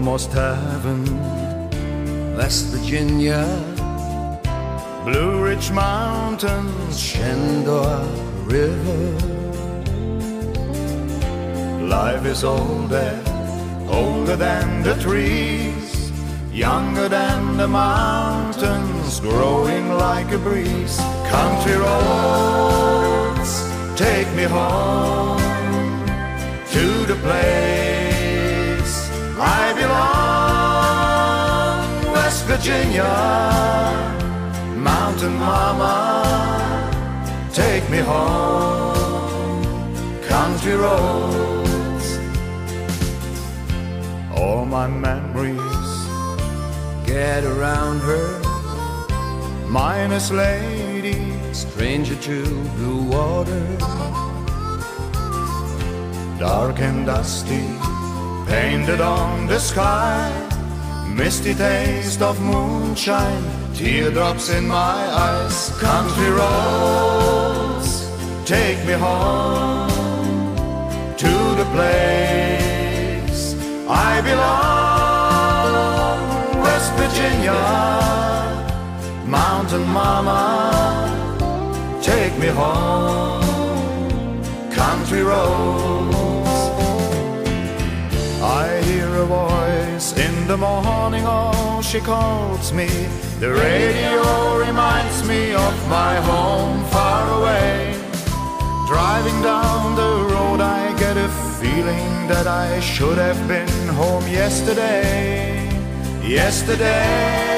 almost heaven. West Virginia, Blue Ridge Mountains, Shenandoah River. Life is older, older than the trees, younger than the mountains, growing like a breeze. Country roads, take me home to the place I belong. West Virginia, mountain mama, take me home. Country roads. All my memories Get around her, minus lady, stranger to blue water. dark and dusty, painted on the sky, misty taste of moonshine, teardrops in my eyes. Country roads, take me home to the place I belong. West Virginia, mountain mama, take me home. Country roads. I hear a voice in the morning, oh, she calls me. The radio reminds me of my home far away. Driving down the road, I get a feeling that I should have been home yesterday. Yesterday,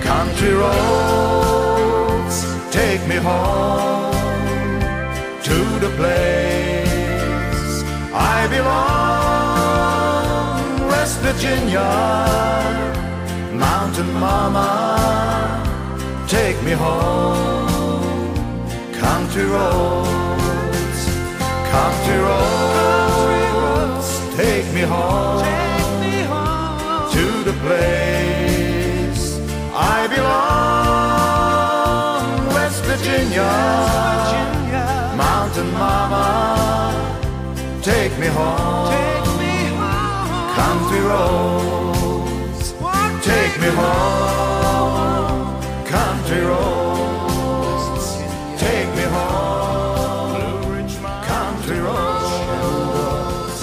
country roads, take me home to the place I belong. West Virginia, mountain mama, take me home. Country roads, country roads, take me home to the place I belong. West Virginia, mountain mama, take me home. Country roads, take me home. Country roads, take me home. Blue Ridge Mountains, country roads.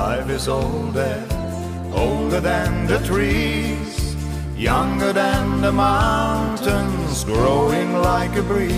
Life is older, older than the trees, younger than the mountains, growing like a breeze.